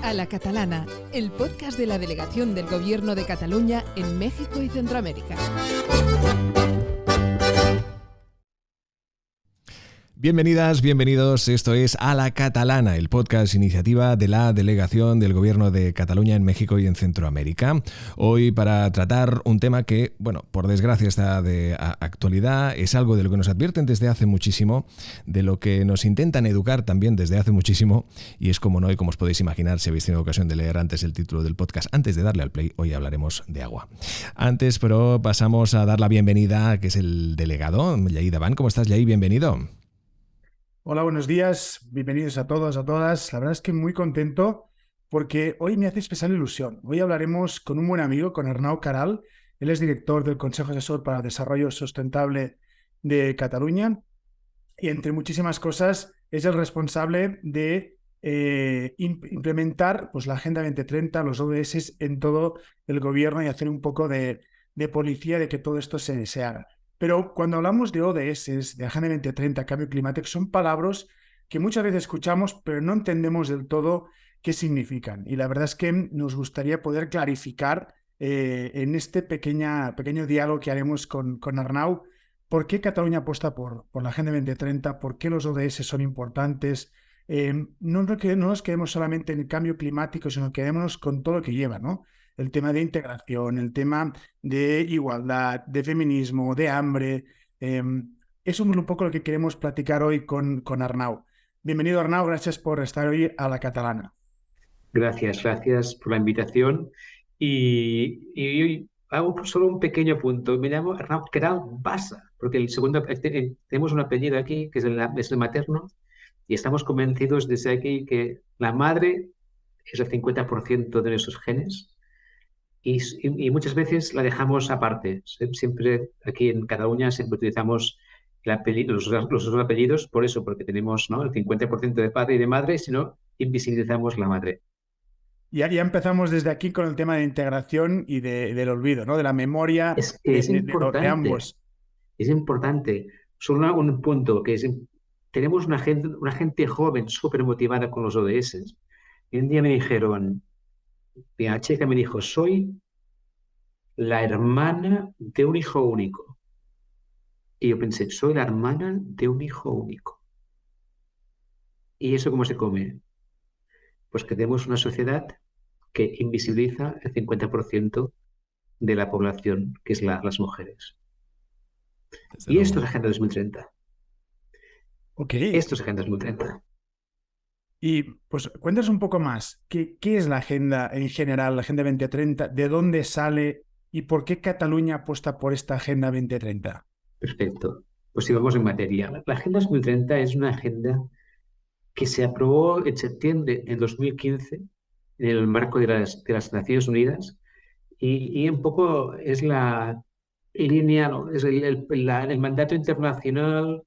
A la Catalana, el podcast de la Delegación del Gobierno de Cataluña en México y Centroamérica. Bienvenidas, bienvenidos. Esto es A la Catalana, el podcast iniciativa de la Delegación del Gobierno de Cataluña en México y en Centroamérica. Hoy para tratar un tema que, bueno, por desgracia está de actualidad, es algo de lo que nos advierten desde hace muchísimo, de lo que nos intentan educar también desde hace muchísimo, y es como no, y como os podéis imaginar, si habéis tenido ocasión de leer antes el título del podcast, antes de darle al play, hoy hablaremos de agua. Antes, pero pasamos a dar la bienvenida, que es el delegado, Yair Davant. ¿Cómo estás, Yair? Bienvenido. Hola, buenos días, bienvenidos a todos, a todas. La verdad es que muy contento porque hoy me hace especial ilusión. Hoy hablaremos con un buen amigo, con Arnau Queralt. Él es director del Consejo Asesor para el Desarrollo Sustentable de Cataluña y, entre muchísimas cosas, es el responsable de implementar pues, la Agenda 2030, los ODS en todo el gobierno y hacer un poco de policía de que todo esto se haga. Pero cuando hablamos de ODS, de Agenda 2030, cambio climático, son palabras que muchas veces escuchamos, pero no entendemos del todo qué significan. Y la verdad es que nos gustaría poder clarificar en este pequeño diálogo que haremos con Arnau, por qué Cataluña apuesta por la Agenda 2030, por qué los ODS son importantes. No nos quedemos solamente en el cambio climático, sino quedémonos con todo lo que lleva, ¿no? El tema de integración, el tema de igualdad, de feminismo, de hambre. Eso es un poco lo que queremos platicar hoy con Arnau. Bienvenido, Arnau, gracias por estar hoy a la Catalana. Gracias por la invitación. Y hago solo un pequeño punto. Me llamo Arnau Queralt Bassa, porque el segundo tenemos un apellido aquí que es el materno, y estamos convencidos desde aquí que la madre es el 50% de nuestros genes. Y muchas veces la dejamos aparte. Siempre aquí en Cataluña siempre utilizamos los dos apellidos por eso, porque tenemos, ¿no?, el 50% de padre y de madre, si no, invisibilizamos la madre. Ya empezamos desde aquí con el tema de integración y del olvido, ¿no? De la memoria es importante, de ambos. Es importante. Solo un punto, que tenemos una gente joven súper motivada con los ODS. Y un día me dijeron, la chica me dijo, soy la hermana de un hijo único. Y yo pensé, soy la hermana de un hijo único. ¿Y eso cómo se come? Pues que tenemos una sociedad que invisibiliza el 50% de la población, que es las mujeres. Y esto es Agenda 2030. Okay. Esto es Agenda 2030. Y pues cuéntanos un poco más, ¿qué es la agenda en general, la Agenda 2030? ¿De dónde sale y por qué Cataluña apuesta por esta Agenda 2030? Perfecto. Pues si vamos en materia. La Agenda 2030 es una agenda que se aprobó en septiembre de 2015 en el marco de las Naciones Unidas y un poco es la línea, ¿no?, es el mandato internacional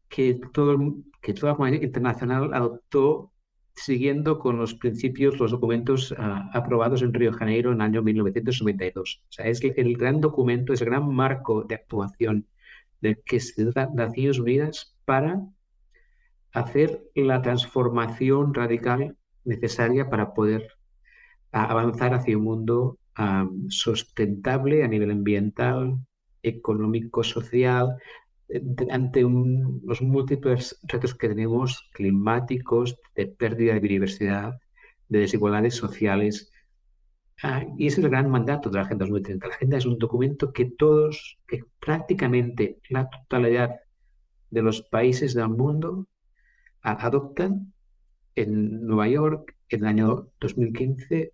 que toda la comunidad internacional adoptó siguiendo con los principios, los documentos aprobados en Río de Janeiro en el año 1992. O sea, es el gran documento, es el gran marco de actuación del que se da Naciones Unidas para hacer la transformación radical necesaria para poder avanzar hacia un mundo sustentable a nivel ambiental, económico, social, ante los múltiples retos que tenemos climáticos, de pérdida de biodiversidad, de desigualdades sociales. Y ese es el gran mandato de la Agenda 2030. La Agenda es un documento que prácticamente la totalidad de los países del mundo adoptan en Nueva York en el año 2015,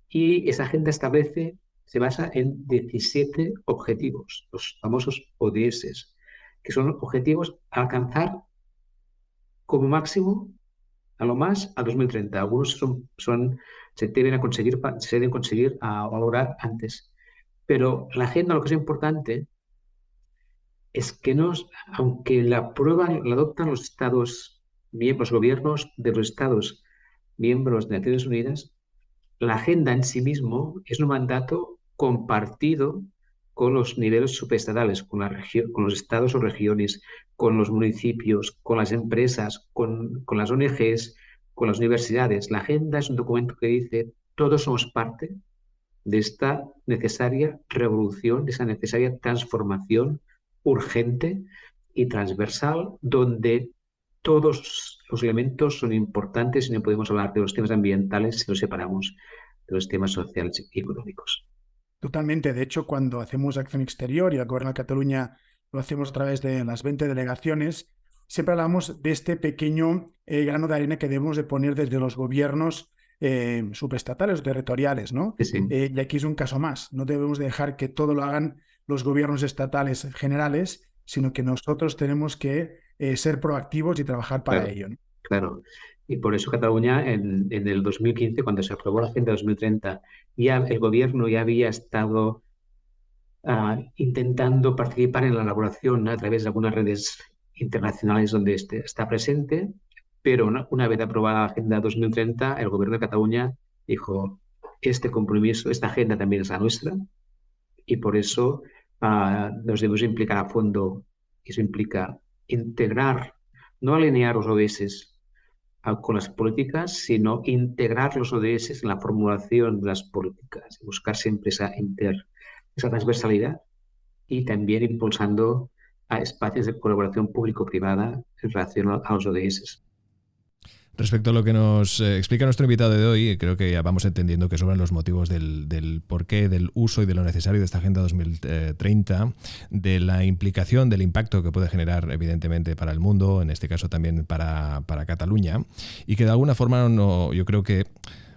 y esa agenda se basa en 17 objetivos, los famosos ODS, que son objetivos a alcanzar como máximo, a lo más, a 2030. Algunos se deben conseguir a lograr antes. Pero la agenda, lo que es importante es que aunque la adoptan los Estados miembros, gobiernos de los Estados miembros de Naciones Unidas, la agenda en sí mismo es un mandato compartido con los niveles subestatales, con los estados o regiones, con los municipios, con las empresas, con las ONGs, con las universidades. La agenda es un documento que dice todos somos parte de esta necesaria revolución, de esa necesaria transformación urgente y transversal, donde todos los elementos son importantes y no podemos hablar de los temas ambientales si los separamos de los temas sociales y económicos. Totalmente. De hecho, cuando hacemos acción exterior y el Gobierno de Cataluña lo hacemos a través de las 20 delegaciones, siempre hablamos de este pequeño grano de arena que debemos de poner desde los gobiernos subestatales o territoriales, ¿no? Sí. Y aquí es un caso más. No debemos dejar que todo lo hagan los gobiernos estatales generales, sino que nosotros tenemos que ser proactivos y trabajar para ello, ¿no? Claro. Y por eso Cataluña en el 2015, cuando se aprobó la Agenda 2030, ya el gobierno ya había estado intentando participar en la elaboración a través de algunas redes internacionales donde está presente, pero una vez aprobada la Agenda 2030, el gobierno de Cataluña dijo, este compromiso, esta agenda también es la nuestra, y por eso nos debemos implicar a fondo. Eso implica integrar, no alinear los ODS con las políticas, sino integrar los ODS en la formulación de las políticas, buscar siempre esa transversalidad y también impulsando a espacios de colaboración público-privada en relación a los ODS. Respecto a lo que nos explica nuestro invitado de hoy, creo que ya vamos entendiendo que sobran los motivos del porqué, del uso y de lo necesario de esta Agenda 2030, de la implicación, del impacto que puede generar evidentemente para el mundo, en este caso también para Cataluña, y que de alguna forma yo creo que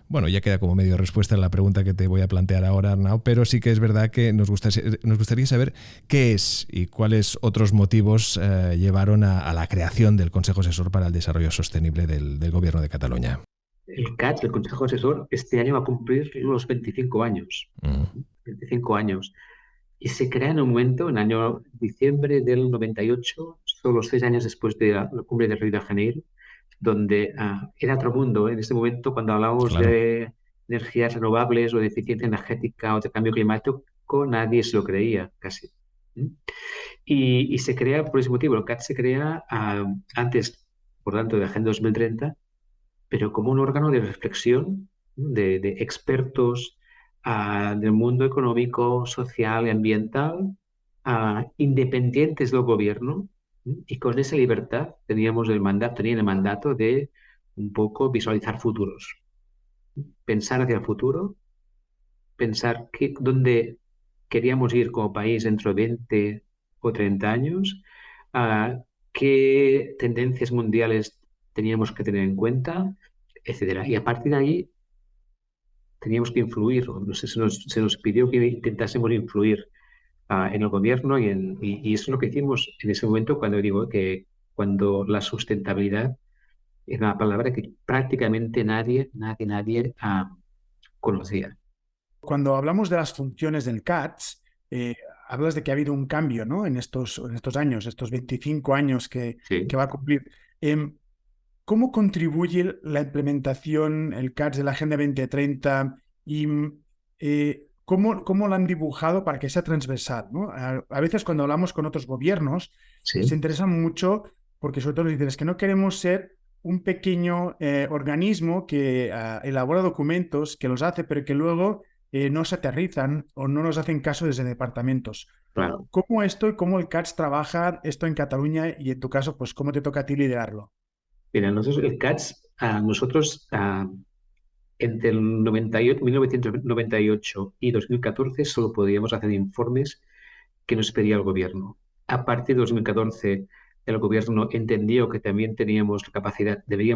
bueno, ya queda como medio respuesta a la pregunta que te voy a plantear ahora, Arnau, pero sí que es verdad que nos gustaría saber qué es y cuáles otros motivos llevaron a la creación del Consejo Asesor para el Desarrollo Sostenible del Gobierno de Cataluña. El CAT, el Consejo Asesor, este año va a cumplir los 25 años. 25 años. Y se crea en un momento, en el año diciembre del 98, solo 6 años después de la cumbre de Río de Janeiro, donde era otro mundo. En este momento, cuando hablamos de energías renovables o de eficiencia energética o de cambio climático, nadie se lo creía casi. Y se crea por ese motivo. El CAT se crea antes, por tanto, de la Agenda 2030, pero como un órgano de reflexión de expertos del mundo económico, social y ambiental, independientes del gobierno. Y con esa libertad tenían el mandato de un poco visualizar futuros, pensar hacia el futuro, pensar dónde queríamos ir como país dentro de 20 o 30 años, qué tendencias mundiales teníamos que tener en cuenta, etcétera. Y a partir de ahí teníamos que influir, se nos pidió que intentásemos influir en el gobierno y eso es lo que hicimos en ese momento cuando la sustentabilidad era una palabra que prácticamente nadie conocía. Cuando hablamos de las funciones del CATS, hablas de que ha habido un cambio, ¿no? en estos años, estos 25 años que va a cumplir. ¿Cómo contribuye la implementación, el CATS de la Agenda 2030 y ¿Cómo lo han dibujado para que sea transversal, ¿no? A veces cuando hablamos con otros gobiernos se interesan mucho porque sobre todo les dicen es que no queremos ser un pequeño organismo que elabora documentos, que los hace, pero que luego no se aterrizan o no nos hacen caso desde departamentos. Claro. ¿Cómo cómo el CATS trabaja esto en Cataluña y en tu caso, pues cómo te toca a ti liderarlo? Mira, el CATS, entre el 1998 y 2014 solo podíamos hacer informes que nos pedía el gobierno. A partir de 2014, el gobierno entendió que también deberíamos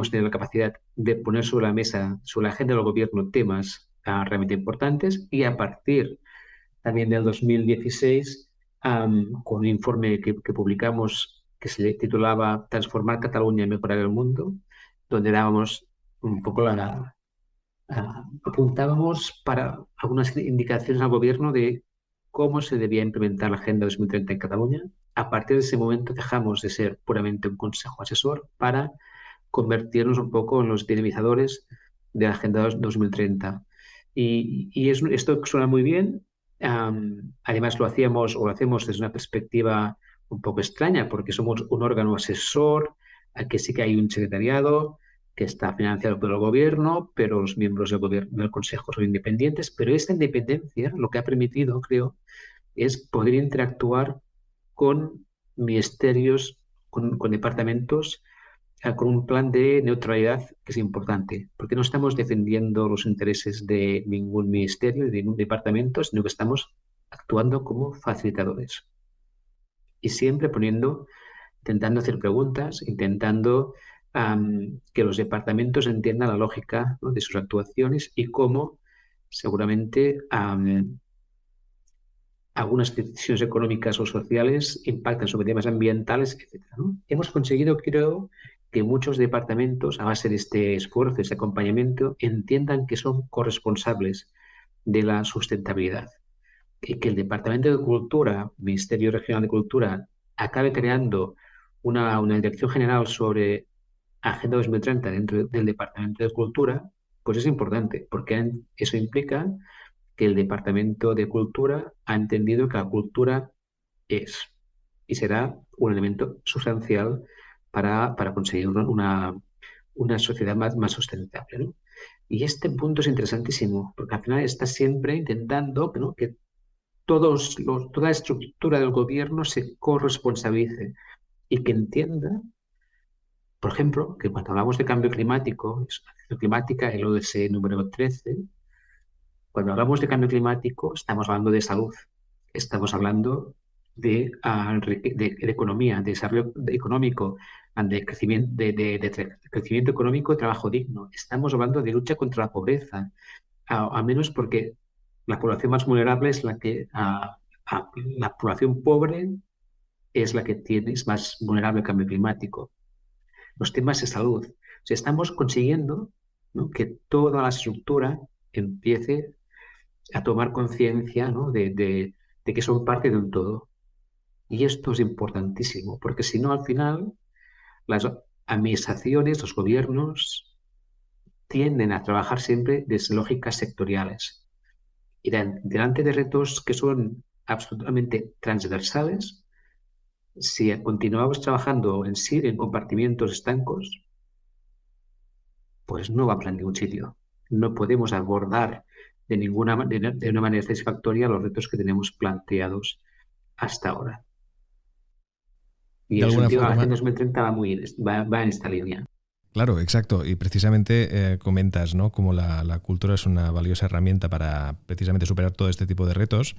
tener la capacidad de poner sobre la mesa, sobre la agenda del gobierno, temas realmente importantes. Y a partir también del 2016, con un informe que publicamos que se titulaba Transformar Cataluña y mejorar el mundo, donde dábamos un poco apuntábamos para algunas indicaciones al gobierno de cómo se debía implementar la Agenda 2030 en Cataluña. A partir de ese momento dejamos de ser puramente un consejo asesor para convertirnos un poco en los dinamizadores de la Agenda 2030. Y esto suena muy bien, Además, lo hacemos desde una perspectiva un poco extraña, porque somos un órgano asesor, que sí que hay un secretariado que está financiado por el gobierno, pero los miembros del consejo son independientes. Pero esta independencia lo que ha permitido, creo, es poder interactuar con ministerios, con departamentos, con un plan de neutralidad que es importante, porque no estamos defendiendo los intereses de ningún ministerio, de ningún departamento, sino que estamos actuando como facilitadores. Y siempre intentando hacer preguntas, intentando que los departamentos entiendan la lógica, ¿no?, de sus actuaciones y cómo seguramente algunas decisiones económicas o sociales impactan sobre temas ambientales, etcétera, ¿no? Hemos conseguido, creo, que muchos departamentos, a base de este esfuerzo, este acompañamiento, entiendan que son corresponsables de la sustentabilidad. Y que el Departamento de Cultura, Ministerio Regional de Cultura, acabe creando una dirección general sobre Agenda 2030 dentro del Departamento de Cultura, pues es importante, porque eso implica que el Departamento de Cultura ha entendido que la cultura es y será un elemento sustancial para conseguir una sociedad más sustentable, ¿no? Y este punto es interesantísimo, porque al final está siempre intentando, ¿no?, que toda la estructura del gobierno se corresponsabilice y que entienda, por ejemplo, que cuando hablamos de cambio climático, acción climática, el ODS número 13, cuando hablamos de cambio climático, estamos hablando de salud, estamos hablando de economía, de desarrollo económico, de crecimiento, de crecimiento económico y trabajo digno. Estamos hablando de lucha contra la pobreza, al menos porque la población más vulnerable es la población pobre es la que es más vulnerable al cambio climático. Los temas de salud. O sea, estamos consiguiendo, ¿no?, que toda la estructura empiece a tomar conciencia, ¿no?, de que son parte de un todo. Y esto es importantísimo, porque si no, al final, las administraciones, los gobiernos, tienden a trabajar siempre desde lógicas sectoriales. Y delante de retos que son absolutamente transversales, si continuamos trabajando en compartimientos estancos, pues no va a ningún sitio. No podemos abordar de una manera satisfactoria los retos que tenemos planteados hasta ahora. Y De en ese alguna sentido, la forma, Agenda 2030 va en esta línea. claro, exacto. Y precisamente comentas, ¿no?, cómo la cultura es una valiosa herramienta para precisamente superar todo este tipo de retos.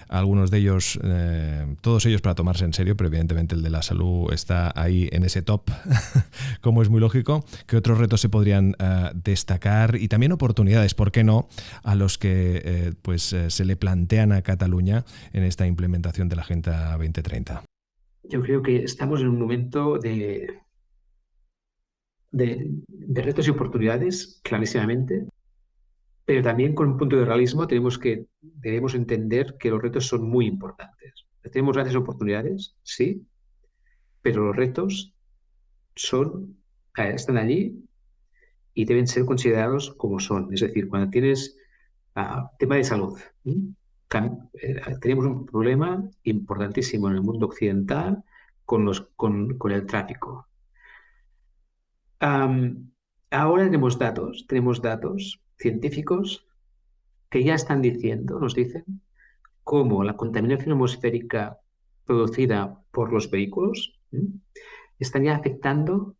Algunos de ellos, todos ellos para tomarse en serio, pero evidentemente el de la salud está ahí en ese top, como es muy lógico. ¿Qué otros retos se podrían destacar? Y también oportunidades, ¿por qué no?, a los que se le plantean a Cataluña en esta implementación de la Agenda 2030. Yo creo que estamos en un momento de retos y oportunidades, clarísimamente, pero también con un punto de realismo debemos entender que los retos son muy importantes. Tenemos grandes oportunidades, sí, pero los retos están allí y deben ser considerados como son. Es decir, cuando tienes tema de salud, tenemos un problema importantísimo en el mundo occidental con el tráfico. Ahora tenemos datos científicos que ya nos dicen cómo la contaminación atmosférica producida por los vehículos están ya afectando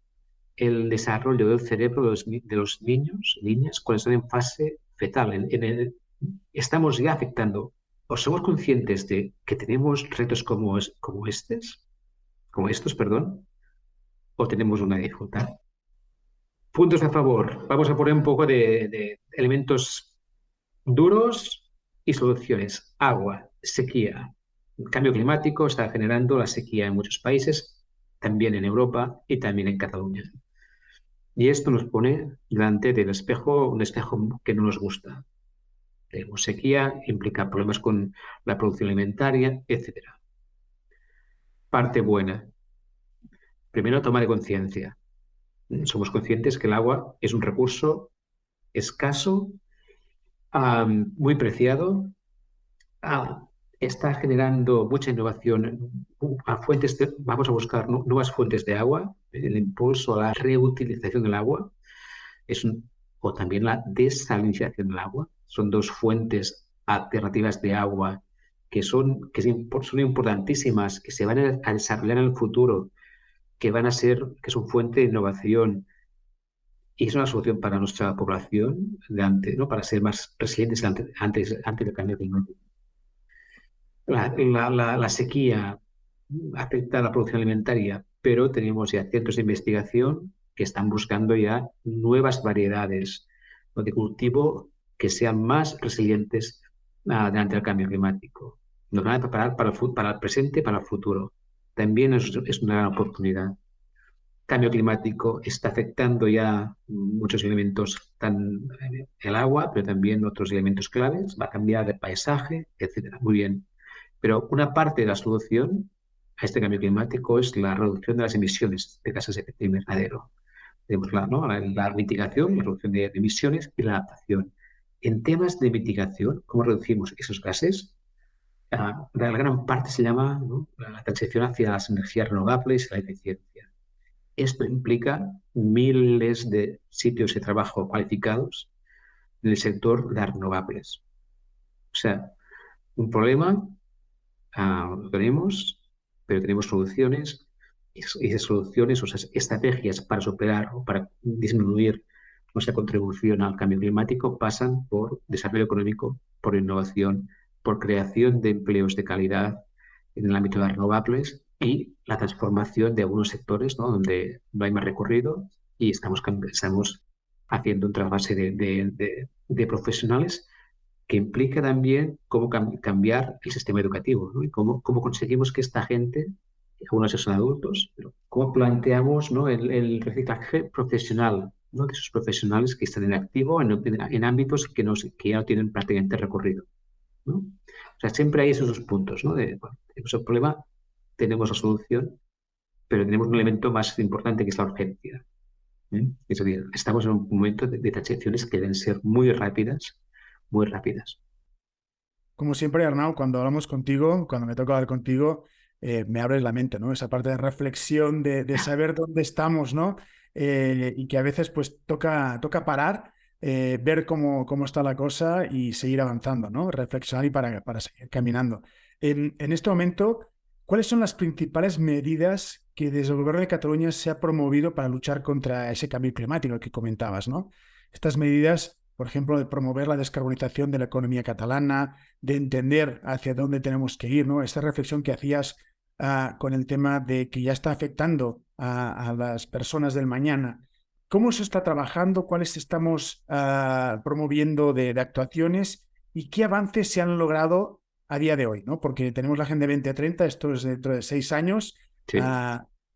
el desarrollo del cerebro de los niños, niñas, cuando están en fase fetal. Estamos ya afectando. ¿O somos conscientes de que tenemos retos como estos, o tenemos una dificultad? Puntos a favor. Vamos a poner un poco de elementos duros y soluciones. Agua, sequía. El cambio climático está generando la sequía en muchos países, también en Europa y también en Cataluña. Y esto nos pone delante del espejo, un espejo que no nos gusta. Tenemos sequía, implica problemas con la producción alimentaria, etc. Parte buena. Primero, toma de conciencia. Somos conscientes que el agua es un recurso escaso, muy preciado, está generando mucha innovación vamos a buscar nuevas fuentes de agua, el impulso a la reutilización del agua, o también la desalinización del agua. Son dos fuentes alternativas de agua son importantísimas, que se van a desarrollar en el futuro, que son fuente de innovación. Y es una solución para nuestra población ¿no? Para ser más resilientes ante el cambio climático. La sequía afecta a la producción alimentaria, pero tenemos ya centros de investigación que están buscando ya nuevas variedades de cultivo que sean más resilientes ante el cambio climático. Nos van a preparar para el presente y para el futuro. También es una gran oportunidad. Cambio climático está afectando ya muchos elementos, el agua, pero también otros elementos claves. Va a cambiar el paisaje, etcétera. Muy bien. Pero una parte de la solución a este cambio climático es la reducción de las emisiones de gases de efecto invernadero. Tenemos la mitigación, la reducción de emisiones y la adaptación. En temas de mitigación, ¿cómo reducimos esos gases? La gran parte se llama, ¿no?, la transición hacia las energías renovables y la eficiencia. Esto implica miles de sitios de trabajo cualificados en el sector de las renovables. O sea, un problema lo tenemos, pero tenemos soluciones, y esas soluciones, o sea, estrategias para superar o para disminuir nuestra contribución al cambio climático pasan por desarrollo económico, por innovación, por creación de empleos de calidad en el ámbito de las renovables y la transformación de algunos sectores, ¿no?, donde no hay más recorrido, y estamos haciendo un trasvase de profesionales que implica también cómo cambiar el sistema educativo, ¿no? Y cómo conseguimos que esta gente, algunos son adultos, pero cómo planteamos, ¿no?, el reciclaje profesional, ¿no?, de esos profesionales que están en activo en ámbitos que ya no tienen prácticamente recorrido, ¿no? O sea, siempre hay esos dos puntos, ¿no? Tenemos el problema, tenemos la solución, pero tenemos un elemento más importante que es la urgencia. Es decir, estamos en un momento de transiciones que deben ser muy rápidas, muy rápidas. Como siempre, Arnau, cuando hablamos contigo, cuando me toca hablar contigo, me abres la mente, ¿no? Esa parte de reflexión, de saber dónde estamos, ¿no? Y que a veces pues toca parar, ver cómo está la cosa y seguir avanzando, ¿no? Reflexionar y para seguir caminando. En este momento, ¿cuáles son las principales medidas que desde el Gobierno de Cataluña se ha promovido para luchar contra ese cambio climático que comentabas, ¿no? Estas medidas, por ejemplo, de promover la descarbonización de la economía catalana, de entender hacia dónde tenemos que ir, ¿no? Esta reflexión que hacías con el tema de que ya está afectando a las personas del mañana. ¿Cómo se está trabajando? ¿Cuáles estamos promoviendo de actuaciones? ¿Y qué avances se han logrado a día de hoy, ¿no? Porque tenemos la Agenda 2030, esto es dentro de 6 años, Sí.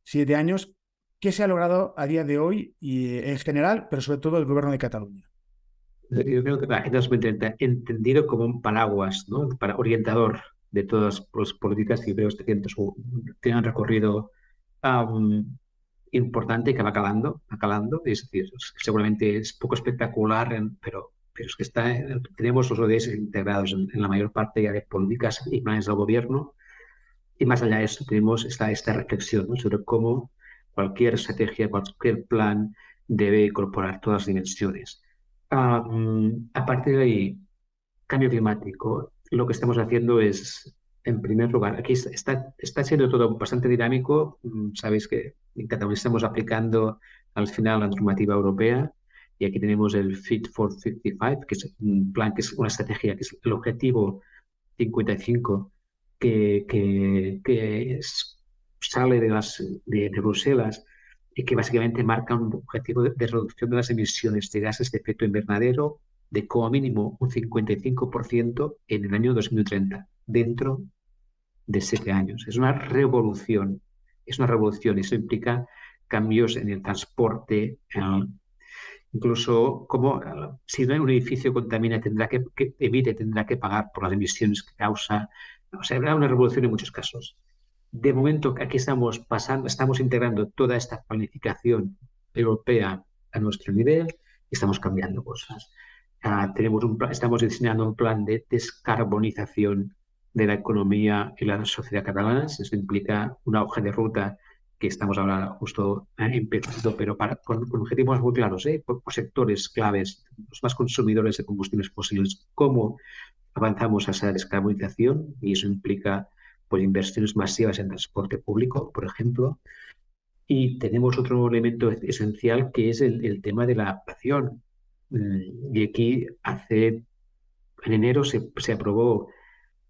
7 años. ¿Qué se ha logrado a día de hoy y en general, pero sobre todo el Gobierno de Cataluña? Yo creo que la Agenda 2030, entendido como un paraguas, ¿no?, para orientador de todas las políticas, y veo que tiene un recorrido importante que va calando. Es decir, seguramente es poco espectacular, pero es que tenemos los ODS integrados en la mayor parte ya de políticas y planes del gobierno, y más allá de eso tenemos esta reflexión, ¿no?, sobre cómo cualquier estrategia, cualquier plan debe incorporar todas las dimensiones. Aparte de ahí, cambio climático, lo que estamos haciendo es, en primer lugar, aquí está siendo todo bastante dinámico. Sabéis que en Cataluña estamos aplicando al final la normativa europea, y aquí tenemos el Fit for 55, que es un plan, que es una estrategia, que es el objetivo 55, que sale de Bruselas, y que básicamente marca un objetivo de reducción de las emisiones de gases de efecto invernadero de como mínimo un 55% en el año 2030, dentro de 7 años. Es una revolución. Eso implica cambios en el transporte, incluso como si un edificio contamina, tendrá que pagar por las emisiones que causa. O sea, habrá una revolución en muchos casos. De momento, aquí estamos integrando toda esta planificación europea a nuestro nivel y estamos cambiando cosas. Estamos diseñando un plan de descarbonización de la economía y la sociedad catalanas. Eso implica una hoja de ruta que estamos ahora justo empezando, pero con objetivos muy claros, por sectores claves, los más consumidores de combustibles fósiles, cómo avanzamos hacia la descarbonización, y eso implica pues, inversiones masivas en transporte público, por ejemplo. Y tenemos otro elemento esencial que es el tema de la adaptación. Y aquí en enero se aprobó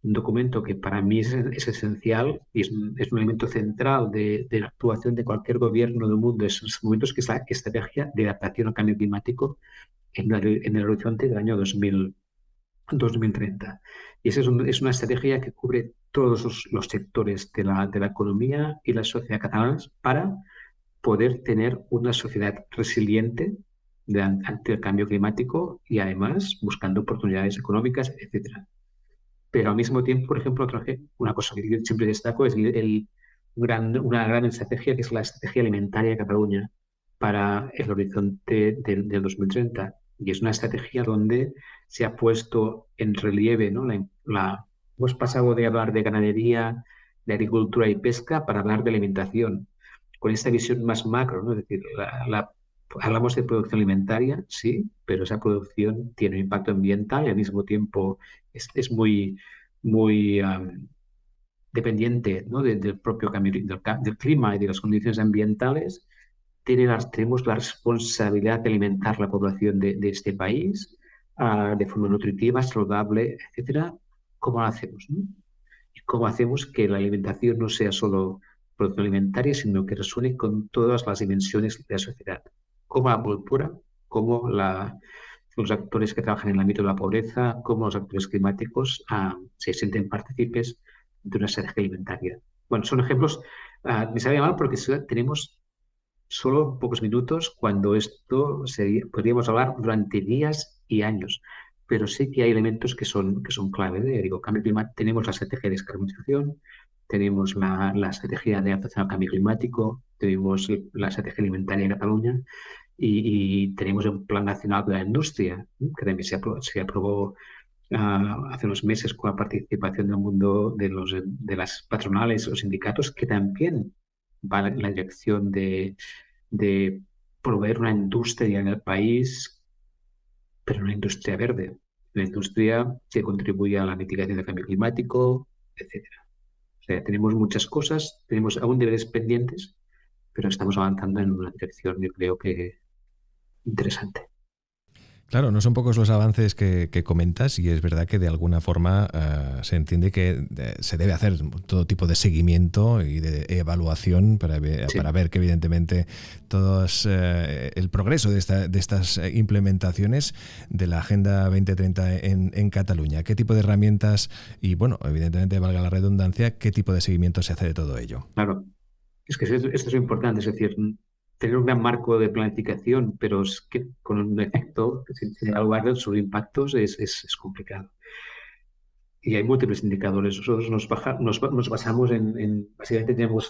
un documento que para mí es esencial y es un elemento central de la actuación de cualquier gobierno del mundo en esos momentos, que es la estrategia de adaptación al cambio climático en el horizonte del año 2030. Y esa es una estrategia que cubre todos los sectores de la economía y la sociedad catalanas para poder tener una sociedad resiliente ante el cambio climático y además buscando oportunidades económicas, etcétera. Pero al mismo tiempo, por ejemplo, una cosa que yo siempre destaco es una gran estrategia, que es la estrategia alimentaria de Cataluña para el horizonte del 2030. Y es una estrategia donde se ha puesto en relieve, ¿no? Hemos pasado de hablar de ganadería, de agricultura y pesca para hablar de alimentación, con esta visión más macro, ¿no? Es decir, hablamos de producción alimentaria, sí, pero esa producción tiene un impacto ambiental y al mismo tiempo es muy, muy dependiente, ¿no? del propio cambio del clima y de las condiciones ambientales. Tenemos la responsabilidad de alimentar la población de este país de forma nutritiva, saludable, etcétera. ¿Cómo lo hacemos, no? ¿Y cómo hacemos que la alimentación no sea solo producción alimentaria, sino que resuene con todas las dimensiones de la sociedad? Como la cultura, como los actores que trabajan en el ámbito de la pobreza, como los actores climáticos se sienten partícipes de una estrategia alimentaria. Bueno, son ejemplos. Me sabe mal porque tenemos solo pocos minutos cuando podríamos hablar durante días y años, pero sí que hay elementos que son clave. Digo, cambio climático, tenemos la estrategia de descarbonización, tenemos la estrategia de adaptación al cambio climático, tenemos la estrategia alimentaria en Cataluña y tenemos el Plan Nacional de la Industria, que también se aprobó hace unos meses con la participación del mundo de las patronales, los sindicatos, que también va en la dirección de proveer una industria en el país, pero una industria verde, una industria que contribuye a la mitigación del cambio climático, etcétera. O sea, tenemos muchas cosas, tenemos aún deberes pendientes, pero estamos avanzando en una dirección, yo creo que interesante. Claro, no son pocos los avances que comentas y es verdad que de alguna forma se entiende que se debe hacer todo tipo de seguimiento y de evaluación para ver que evidentemente el progreso de estas implementaciones de la Agenda 2030 en Cataluña. ¿Qué tipo de herramientas y, bueno, evidentemente, valga la redundancia, qué tipo de seguimiento se hace de todo ello? Claro, es que esto es importante, es decir, tener un gran marco de planificación, pero es que con un efecto, sin evaluar sus impactos, es complicado. Y hay múltiples indicadores. Nosotros nos basamos básicamente tenemos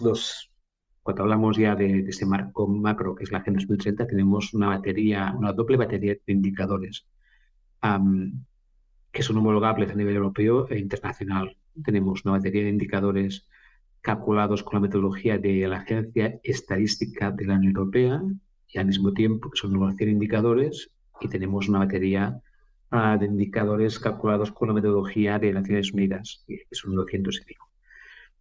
cuando hablamos ya de este marco macro, que es la Agenda 2030, tenemos una doble batería de indicadores que son homologables a nivel europeo e internacional. Tenemos una batería de indicadores calculados con la metodología de la Agencia Estadística de la Unión Europea y al mismo tiempo que son unos 100 indicadores, y tenemos una batería de indicadores calculados con la metodología de Naciones Unidas, que son 200 y pico.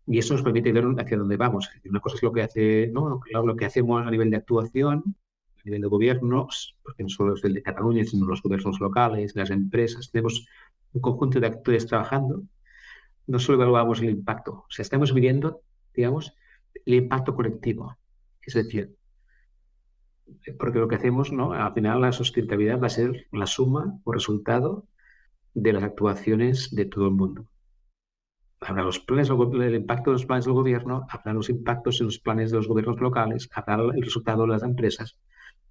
Y eso nos permite ver hacia dónde vamos. Una cosa es lo que hacemos a nivel de actuación, a nivel de gobiernos, porque no solo es el de Cataluña, sino los gobiernos locales, las empresas. Tenemos un conjunto de actores trabajando. No solo evaluamos el impacto, o sea, estamos midiendo, digamos, el impacto colectivo. Es decir, porque lo que hacemos, ¿no? Al final la sustentabilidad va a ser la suma o resultado de las actuaciones de todo el mundo. Habrá el impacto de los planes del gobierno, habrá los impactos en los planes de los gobiernos locales, habrá el resultado de las empresas.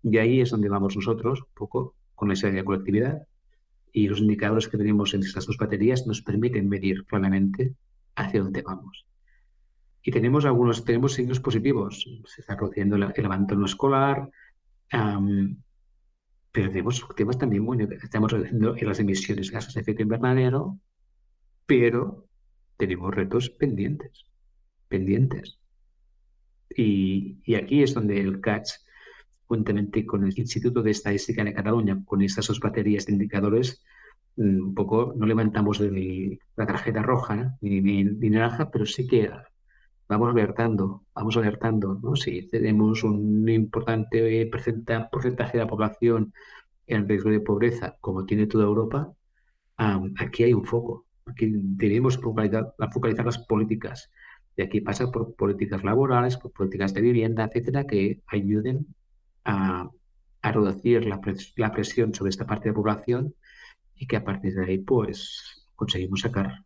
Y ahí es donde vamos nosotros, un poco, con esa colectividad. Y los indicadores que tenemos en estas dos baterías nos permiten medir claramente hacia dónde vamos. Y tenemos signos positivos. Se está reduciendo el abandono escolar, pero tenemos temas también muy negativos. Estamos reduciendo las emisiones de gases de efecto invernadero, pero tenemos retos pendientes. Y aquí es donde el CATS, juntamente con el Instituto de Estadística de Cataluña, con estas dos baterías de indicadores, un poco no levantamos la tarjeta roja, ¿no? ni naranja, pero sí que vamos alertando, ¿no? Si tenemos un importante porcentaje de la población en riesgo de pobreza, como tiene toda Europa, aquí hay un foco. Aquí debemos focalizar las políticas. Y aquí pasa por políticas laborales, por políticas de vivienda, etcétera, que ayuden a, a reducir la presión sobre esta parte de la población y que a partir de ahí, pues, conseguimos sacar a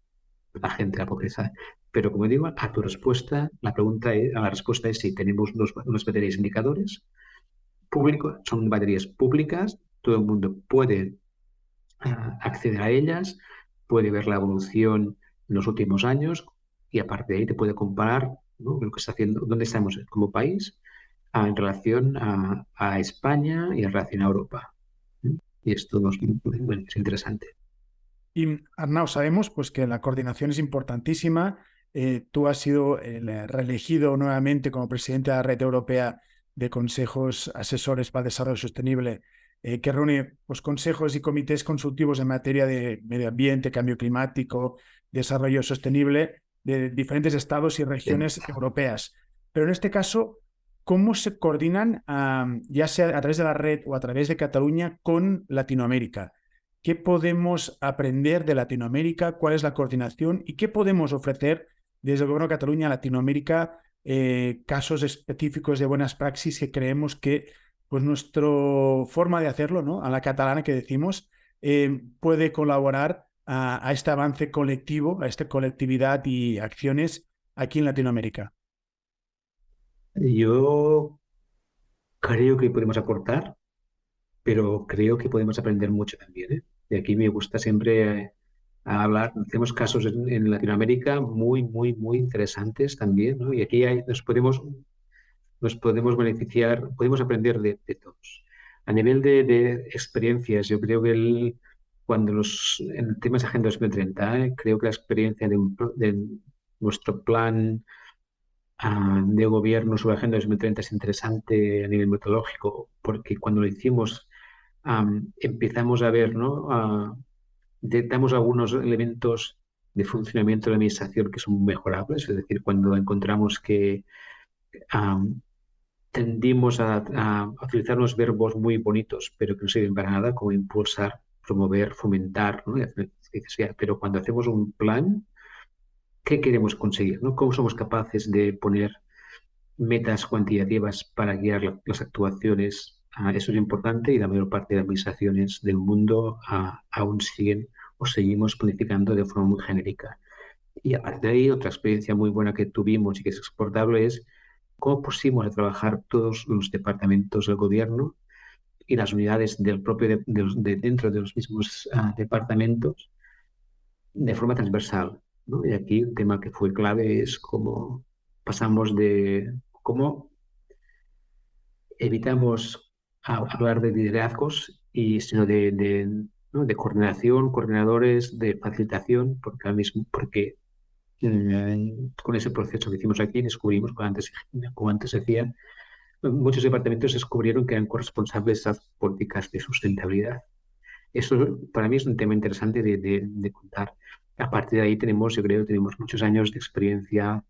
la gente de la pobreza. Pero como digo, a tu respuesta, la respuesta es sí, tenemos unos baterías indicadores públicos, son baterías públicas, todo el mundo puede acceder a ellas, puede ver la evolución en los últimos años y a partir de ahí te puede comparar, ¿no?, lo que está haciendo, dónde estamos como país en relación a España y en relación a Europa. Y esto es interesante. Y Arnau, sabemos pues, que la coordinación es importantísima. Tú has sido reelegido nuevamente como presidente de la Red Europea de Consejos Asesores para el Desarrollo Sostenible, que reúne pues, consejos y comités consultivos en materia de medio ambiente, cambio climático, desarrollo sostenible de diferentes estados y regiones europeas. Pero en este caso, ¿cómo se coordinan, ya sea a través de la red o a través de Cataluña, con Latinoamérica? ¿Qué podemos aprender de Latinoamérica? ¿Cuál es la coordinación? ¿Y qué podemos ofrecer desde el Gobierno de Cataluña a Latinoamérica? Casos específicos de buenas praxis que creemos que pues, nuestra forma de hacerlo, ¿no?, a la catalana que decimos, puede colaborar a este avance colectivo, a esta colectividad y acciones aquí en Latinoamérica. Yo creo que podemos aportar, pero creo que podemos aprender mucho también, ¿eh? Y aquí me gusta siempre hablar, tenemos casos en Latinoamérica muy, muy, muy interesantes también, ¿no? Y aquí nos podemos beneficiar, podemos aprender de todos. A nivel de experiencias, yo creo que en temas de Agenda 2030, creo que la experiencia de nuestro plan de gobierno sobre Agenda 2030 es interesante a nivel metodológico, porque cuando lo hicimos empezamos a ver, ¿no? Detectamos algunos elementos de funcionamiento de la administración que son mejorables, es decir, cuando encontramos que tendimos a utilizar unos verbos muy bonitos, pero que no sirven para nada, como impulsar, promover, fomentar, ¿no? Pero cuando hacemos un plan, ¿qué queremos conseguir, ¿no? ¿Cómo somos capaces de poner metas cuantitativas para guiar las actuaciones? Eso es importante y la mayor parte de administraciones del mundo aún seguimos planificando de forma muy genérica. Y aparte de ahí, otra experiencia muy buena que tuvimos y que es exportable es cómo pusimos a trabajar todos los departamentos del gobierno y las unidades dentro de los mismos departamentos de forma transversal, ¿no? Y aquí un tema que fue clave es cómo pasamos de cómo evitamos hablar de liderazgos sino ¿no?, de coordinación, coordinadores, de facilitación, porque con ese proceso que hicimos aquí descubrimos, como antes decía, muchos departamentos descubrieron que eran corresponsables de esas políticas de sustentabilidad. Eso para mí es un tema interesante de contar. A partir de ahí yo creo, tenemos muchos años de experiencia,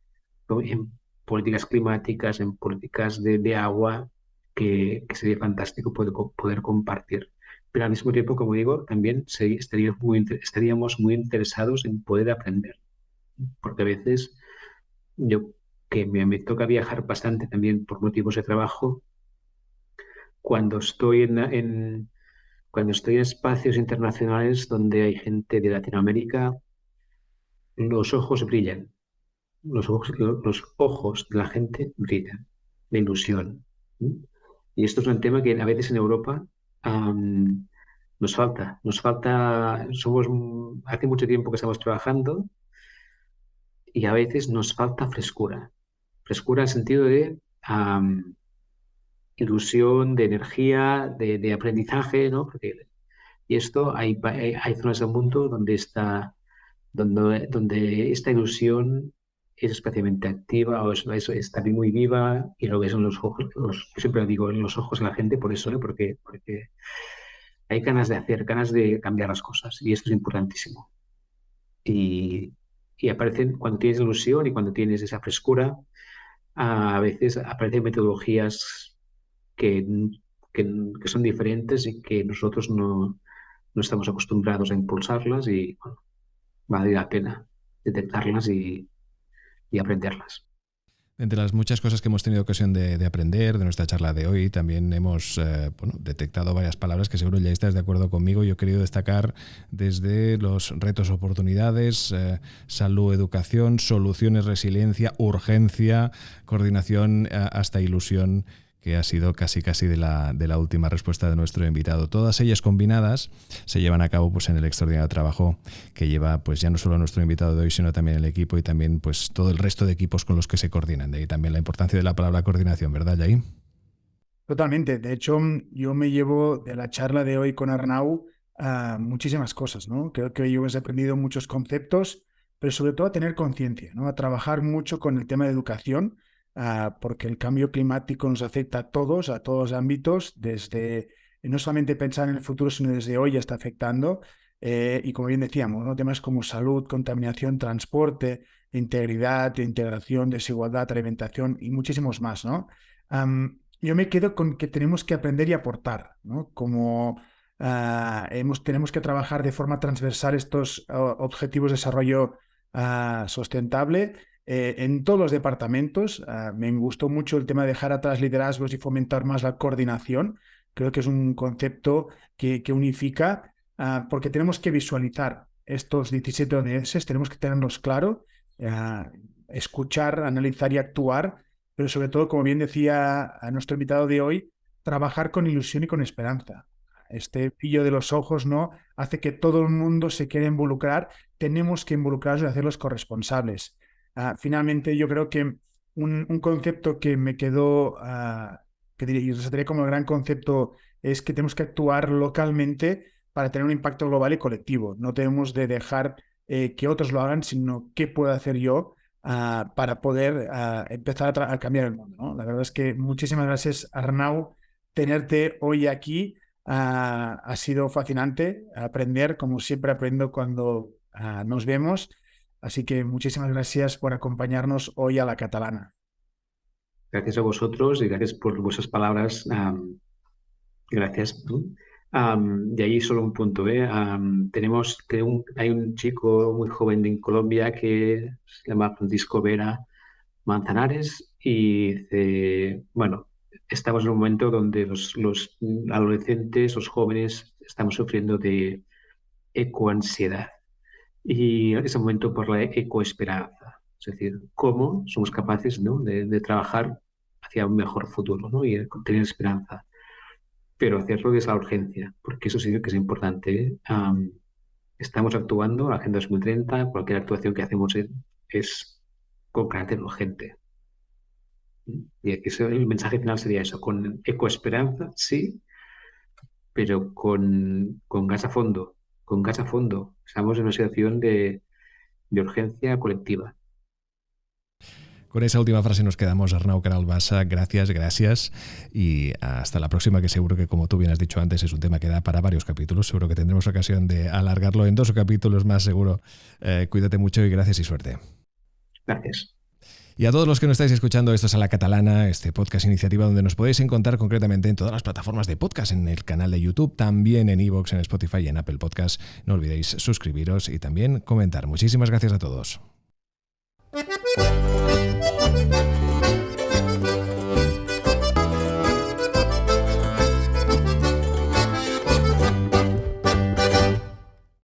¿no?, en políticas climáticas, en políticas de agua, que sería fantástico poder compartir. Pero al mismo tiempo, como digo, también estaríamos muy interesados en poder aprender. Porque a veces yo, que me toca viajar bastante también por motivos de trabajo, cuando estoy cuando estoy en espacios internacionales donde hay gente de Latinoamérica, los ojos brillan. Los ojos de la gente brillan, de ilusión. Y esto es un tema que a veces en Europa nos falta. Hace mucho tiempo que estamos trabajando y a veces nos falta frescura. Frescura en el sentido de ilusión, de energía, de aprendizaje, ¿no? Y esto hay zonas del mundo donde donde esta ilusión es especialmente activa o está muy viva y lo ves en los ojos, yo siempre lo digo, en los ojos de la gente, por eso, ¿no? Porque hay ganas de hacer, ganas de cambiar las cosas y esto es importantísimo. Y aparecen, cuando tienes ilusión y cuando tienes esa frescura, a veces aparecen metodologías que son diferentes y que nosotros no estamos acostumbrados a impulsarlas y bueno, vale la pena detectarlas y aprenderlas. Entre las muchas cosas que hemos tenido ocasión de aprender de nuestra charla de hoy, también hemos detectado varias palabras que seguro ya estás de acuerdo conmigo. Yo he querido destacar desde los retos, oportunidades, salud, educación, soluciones, resiliencia, urgencia, coordinación, hasta ilusión, que ha sido casi de la última respuesta de nuestro invitado. Todas ellas combinadas se llevan a cabo pues en el extraordinario trabajo que lleva pues ya no solo nuestro invitado de hoy, sino también el equipo y también pues todo el resto de equipos con los que se coordinan. De ahí también la importancia de la palabra coordinación, ¿verdad, Yair? Totalmente. De hecho, yo me llevo de la charla de hoy con Arnau muchísimas cosas, ¿no? Creo que yo he aprendido muchos conceptos, pero sobre todo a tener conciencia, ¿no? A trabajar mucho con el tema de educación, porque el cambio climático nos afecta a todos los ámbitos, desde no solamente pensar en el futuro, sino desde hoy ya está afectando. Y como bien decíamos, ¿no? Temas como salud, contaminación, transporte, integridad, integración, desigualdad, alimentación y muchísimos más, ¿no? Yo me quedo con que tenemos que aprender y aportar, ¿no? Como tenemos que trabajar de forma transversal estos objetivos de desarrollo sustentable en todos los departamentos. Me gustó mucho el tema de dejar atrás liderazgos y fomentar más la coordinación. Creo que es un concepto que unifica, porque tenemos que visualizar estos 17 ODS, tenemos que tenerlos claro, escuchar, analizar y actuar, pero sobre todo, como bien decía a nuestro invitado de hoy, trabajar con ilusión y con esperanza. Este brillo de los ojos, ¿no?, hace que todo el mundo se quiera involucrar. Tenemos que involucrarnos y hacerlos corresponsables. Finalmente, yo creo que un concepto que me quedó, que resaltaría como el gran concepto, es que tenemos que actuar localmente para tener un impacto global y colectivo. No tenemos de dejar que otros lo hagan, sino qué puedo hacer yo para poder empezar a cambiar el mundo, ¿no? La verdad es que muchísimas gracias, Arnau. Tenerte hoy aquí ha sido fascinante aprender, como siempre aprendo cuando nos vemos. Así que muchísimas gracias por acompañarnos hoy a La Catalana. Gracias a vosotros y gracias por vuestras palabras. Gracias. De ahí solo un punto. Tenemos que hay un chico muy joven en Colombia que se llama Francisco Vera Manzanares y dice, bueno, estamos en un momento donde los adolescentes, los jóvenes, estamos sufriendo de ecoansiedad. Y es un momento por la ecoesperanza, es decir, cómo somos capaces, ¿no?, de trabajar hacia un mejor futuro, ¿no?, y tener esperanza, pero hacerlo desde la urgencia, porque eso sí que es importante. Estamos actuando, la Agenda 2030, cualquier actuación que hacemos es con carácter urgente. Y aquí el mensaje final sería eso, con ecoesperanza, sí, pero con gas a fondo. Con gas a fondo. Estamos en una situación de urgencia colectiva. Con esa última frase nos quedamos, Arnau Queralt-Bassa. Gracias y hasta la próxima, que seguro que, como tú bien has dicho antes, es un tema que da para varios capítulos. Seguro que tendremos ocasión de alargarlo en 2 capítulos más, seguro. Cuídate mucho y gracias y suerte. Gracias. Y a todos los que nos estáis escuchando, esto es A la Catalana, este podcast iniciativa donde nos podéis encontrar concretamente en todas las plataformas de podcast, en el canal de YouTube, también en iVoox, en Spotify y en Apple Podcast. No olvidéis suscribiros y también comentar. Muchísimas gracias a todos.